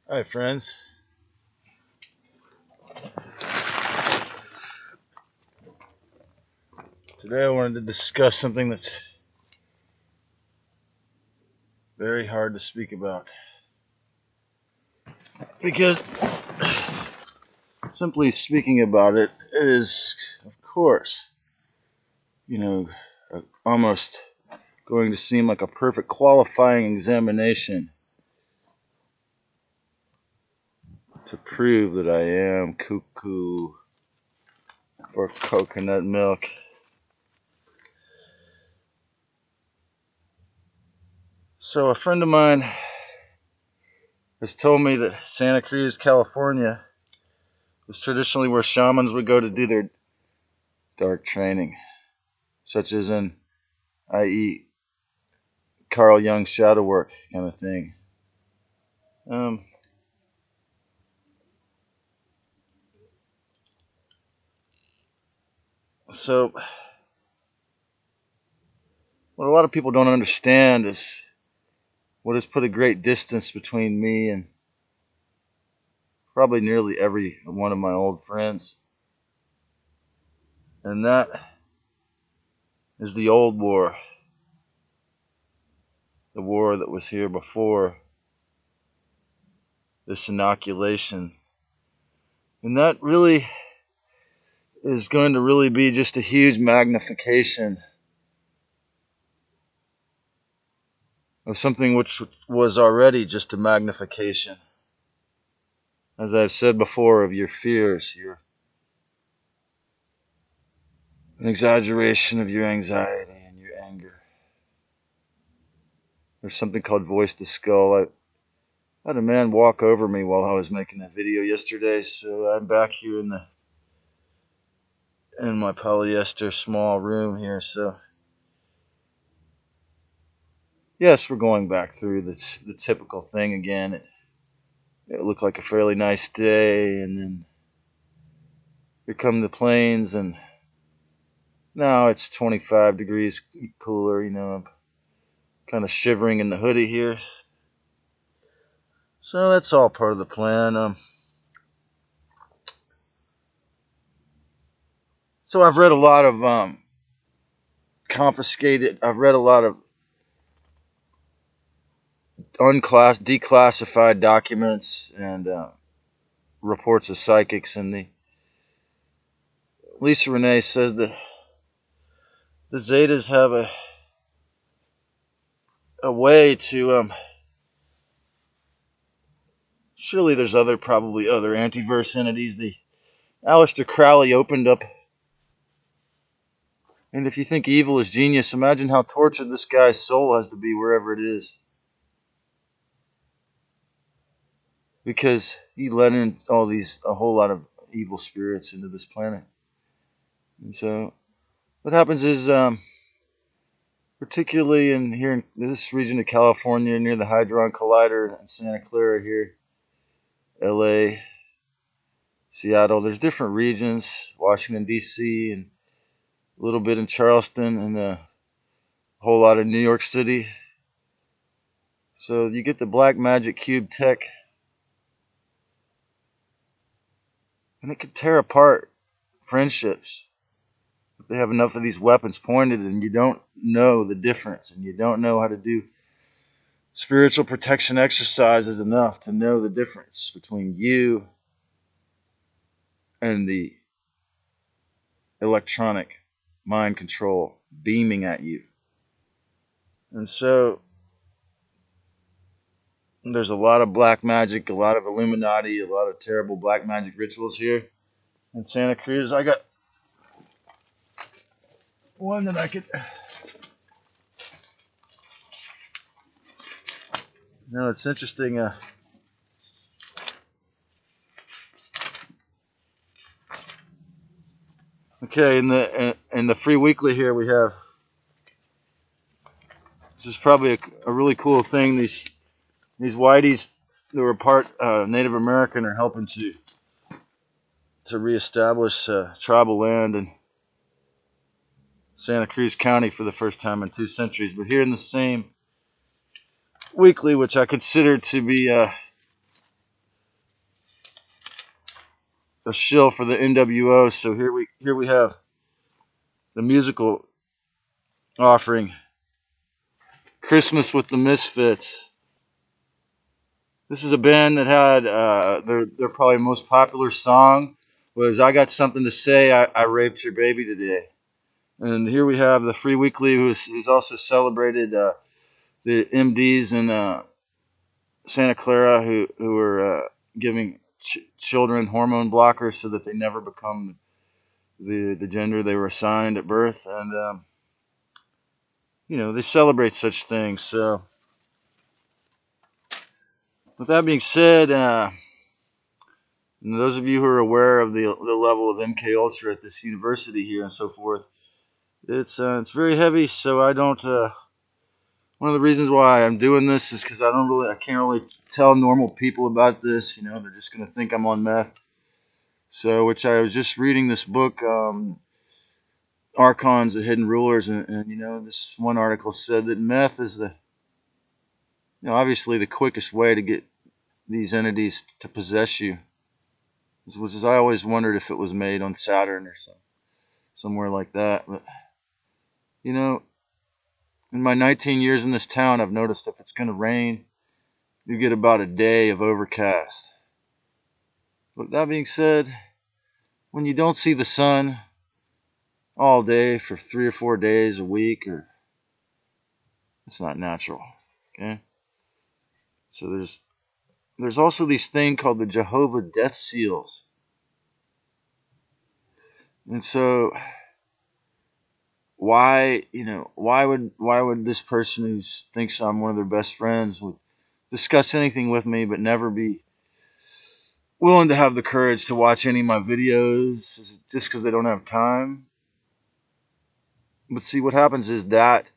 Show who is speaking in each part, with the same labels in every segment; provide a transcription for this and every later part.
Speaker 1: Hi, friends. Today I wanted to discuss something that's very hard to speak about. Because simply speaking about it is, of course, almost going to seem like a perfect qualifying examination to prove that I am cuckoo for coconut milk. So a friend of mine has told me that Santa Cruz, California was traditionally where shamans would go to do their dark training, such as in, i.e., Carl Jung's shadow work kind of thing. Um, so, what a lot of people don't understand is what has put a great distance between me and probably nearly every one of my old friends. And that is the old war, the war that was here before this inoculation. And that really is going to really be just a huge magnification of something which was already just a magnification. As I've said before, of your fears, an exaggeration of your anxiety and your anger. There's something called voice to skull. I had a man walk over me while I was making a video yesterday, so I'm back here in my polyester small room here. So yes, we're going back through the typical thing again. It looked like a fairly nice day, and then here come the planes, and now it's 25 degrees cooler. I'm kind of shivering in the hoodie here. So that's all part of the plan. So I've read a lot of confiscated. I've read a lot of declassified documents and reports of psychics, and the Lisa Renee says that the Zetas have a way to surely there's probably other antiverse entities. The Aleister Crowley opened up, and if you think evil is genius, imagine how tortured this guy's soul has to be wherever it is, because he let in a whole lot of evil spirits into this planet. And so what happens is, particularly here in this region of California, near the Hadron Collider in Santa Clara here, LA, Seattle, there's different regions, Washington, D.C., and a little bit in Charleston, and a whole lot in New York City. So you get the black magic cube tech, and it can tear apart friendships if they have enough of these weapons pointed and you don't know the difference, and you don't know how to do spiritual protection exercises enough to know the difference between you and the electronic mind control beaming at you. And so there's a lot of black magic, a lot of Illuminati, a lot of terrible black magic rituals here in Santa Cruz. I got one that I could. It's interesting. Okay, in the free weekly here we have. This is probably a really cool thing. These whiteys that were part Native American are helping to reestablish tribal land in Santa Cruz County for the first time in 2 centuries. But here in the same weekly, which I consider to be a shill for the NWO. So here we have the musical offering, Christmas with the Misfits. This is a band that had their probably most popular song was "I Got Something to Say, I Raped Your Baby Today." And here we have the Free Weekly, who's also celebrated the MDs in Santa Clara who were giving children hormone blockers so that they never become the gender they were assigned at birth. And they celebrate such things. So with that being said, and those of you who are aware of the level of MK Ultra at this university here and so forth, it's very heavy. So I don't. One of the reasons why I'm doing this is because I can't really tell normal people about this. They're just gonna think I'm on meth. So, which I was just reading this book, Archons, the Hidden Rulers, and this one article said that meth is obviously the quickest way to get these entities to possess you. Which is, I always wondered if it was made on Saturn or somewhere like that. But in my 19 years in this town, I've noticed if it's going to rain, you get about a day of overcast. But that being said, when you don't see the sun all day for 3 or 4 days a week, it's not natural. Okay. So there's also these thing called the Jehovah Death Seals, and so why would this person who thinks I'm one of their best friends would discuss anything with me but never be willing to have the courage to watch any of my videos? Is it just because they don't have time? But see, what happens is that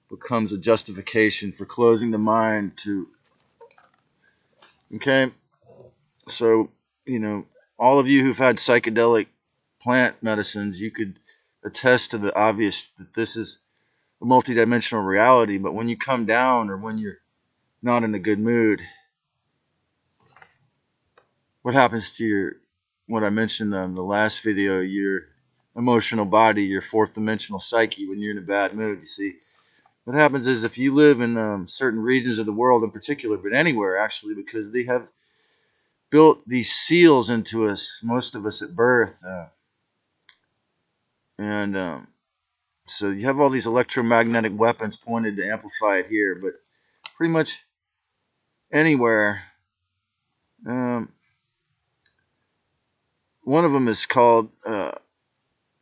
Speaker 1: becomes a justification for closing the mind to. Okay, so all of you who've had psychedelic plant medicines, you could attest to the obvious that this is a multidimensional reality. But when you come down, or when you're not in a good mood, what happens to what I mentioned in the last video, your emotional body, your fourth dimensional psyche, when you're in a bad mood? You see, what happens is, if you live in certain regions of the world in particular, but anywhere actually, because they have built these seals into us, most of us at birth, and so you have all these electromagnetic weapons pointed to amplify it here, but pretty much anywhere. One of them is called,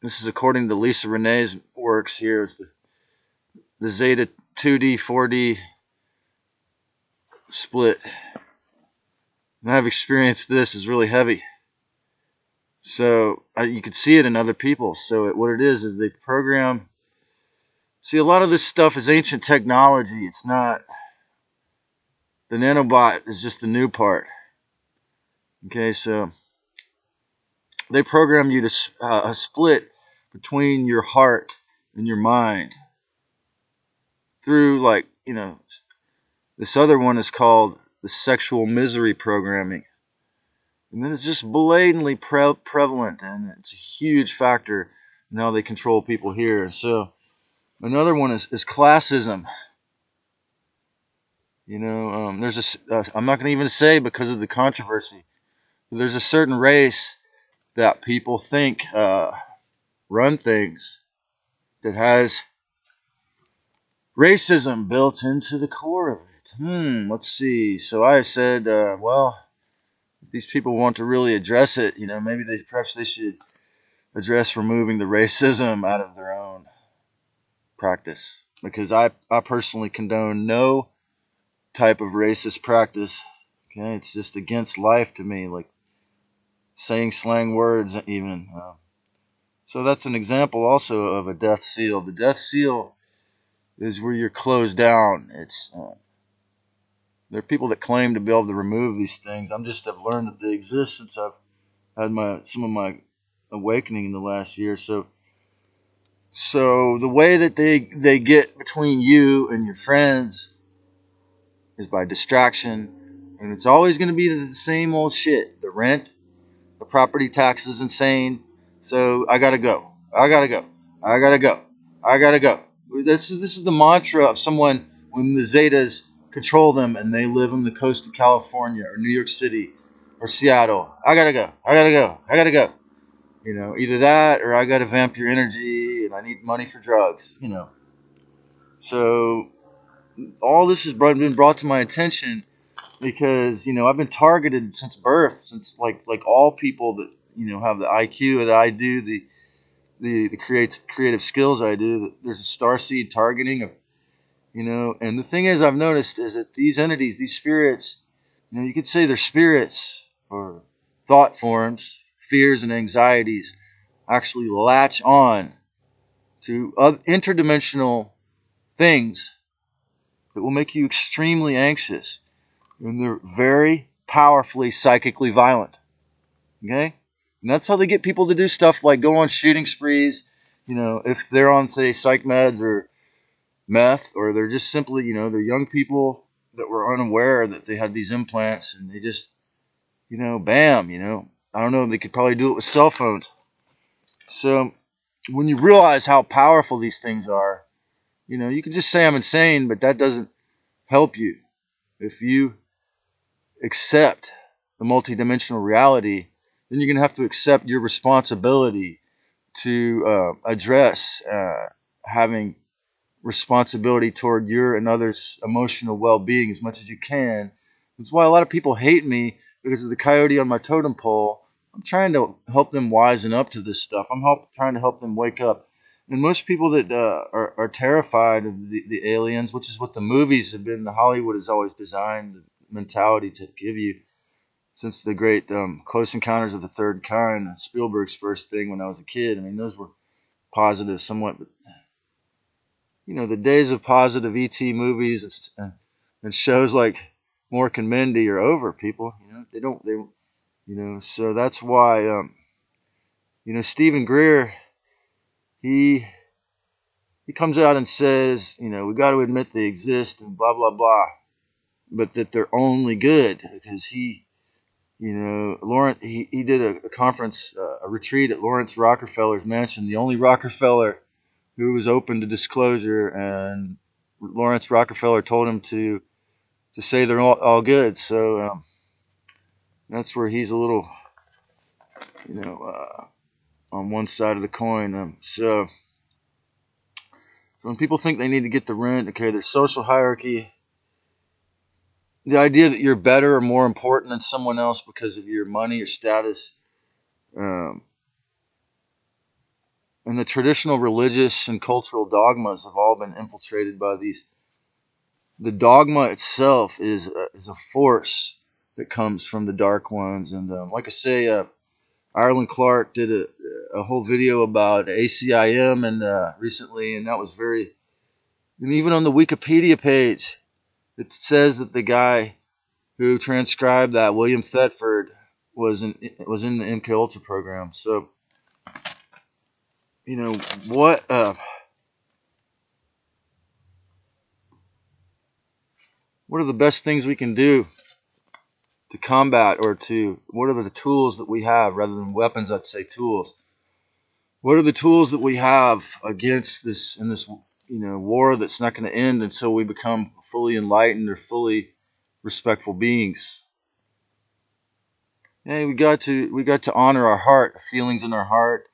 Speaker 1: this is according to Lisa Renee's works here, it's the Zeta 2D, 4D split. And I've experienced this is really heavy. So you can see it in other people. So what it is they program. See, a lot of this stuff is ancient technology. It's not. The nanobot is just the new part. Okay, so they program you to a split between your heart and your mind through, this other one is called the sexual misery programming. And then it's just blatantly prevalent, and it's a huge factor in how they control people here. So another one is classism. There's I'm not going to even say because of the controversy, but there's a certain race that people think run things that has racism built into the core of it. Let's see. So I said, well, if these people want to really address it, maybe perhaps they should address removing the racism out of their own practice, because I personally condone no type of racist practice. Okay, it's just against life to me, like saying slang words even. So that's an example also of a death seal. The death seal is where you're closed down. There are people that claim to be able to remove these things. I'm just have learned that they exist since I've had some of my awakening in the last year. So the way that they get between you and your friends is by distraction, and it's always going to be the same old shit: the rent, The property tax is insane. So I gotta go. I gotta go. I gotta go. I gotta go. This is the mantra of someone when the Zetas control them and they live on the coast of California or New York City or Seattle. I gotta go. I gotta go. I gotta go. Either that or I gotta vamp your energy and I need money for drugs. So all this has been brought to my attention because I've been targeted since birth, since like all people that have the IQ that I do, the creative skills I do. There's a starseed targeting of and the thing is I've noticed is that these entities, these spirits, you could say they're spirits or thought forms, fears and anxieties actually latch on to interdimensional things that will make you extremely anxious. And they're very powerfully psychically violent. Okay? And that's how they get people to do stuff like go on shooting sprees, if they're on, say, psych meds or meth, or they're just simply, they're young people that were unaware that they had these implants and they just, bam, I don't know, they could probably do it with cell phones. So when you realize how powerful these things are, you can just say I'm insane, but that doesn't help you. If you accept the multidimensional reality, then you're going to have to accept your responsibility to address having responsibility toward your and others' emotional well-being as much as you can. That's why a lot of people hate me, because of the coyote on my totem pole. I'm trying to help them wisen up to this stuff. I'm trying to help them wake up. And most people that are terrified of the aliens, which is what the movies have been, the Hollywood has always designed the mentality to give you since the great Close Encounters of the Third Kind, Spielberg's first thing when I was a kid. I mean, those were positive somewhat, but the days of positive ET movies and shows like Mork and Mindy are over, people. So that's why, Stephen Greer, he comes out and says, we got to admit they exist and blah, blah, blah, but that they're only good because Lawrence, he did a conference, a retreat at Lawrence Rockefeller's mansion, the only Rockefeller who was open to disclosure, and Lawrence Rockefeller told him to say they're all good. So that's where he's a little, on one side of the coin. So when people think they need to get the rent, okay, there's social hierarchy. The idea that you're better or more important than someone else because of your money or status, and the traditional religious and cultural dogmas have all been infiltrated by these. The dogma itself is a force that comes from the dark ones. And like I say, Ireland Clark did a whole video about ACIM and recently, and that was very. And even on the Wikipedia page, it says that the guy who transcribed that, William Thetford, was in the MK Ultra program. So, what are the best things we can do to combat, or what are the tools that we have rather than weapons? I'd say tools. What are the tools that we have against this war that's not going to end until we become fully enlightened or fully respectful beings? Yeah, we got to honor our heart, feelings in our heart.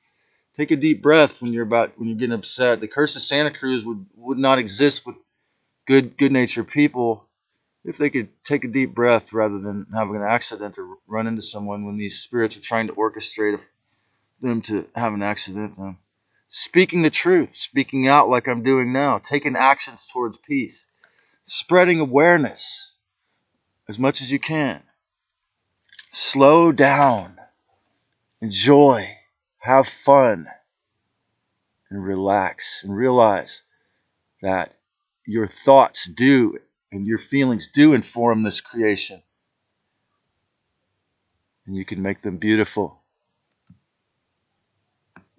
Speaker 1: Take a deep breath when you're getting upset. The curse of Santa Cruz would not exist with good-natured people if they could take a deep breath rather than having an accident or run into someone when these spirits are trying to orchestrate them to have an accident. Speaking the truth, speaking out like I'm doing now, taking actions towards peace, spreading awareness as much as you can. Slow down, enjoy, have fun, and relax, and realize that your thoughts do and your feelings do inform this creation. And you can make them beautiful.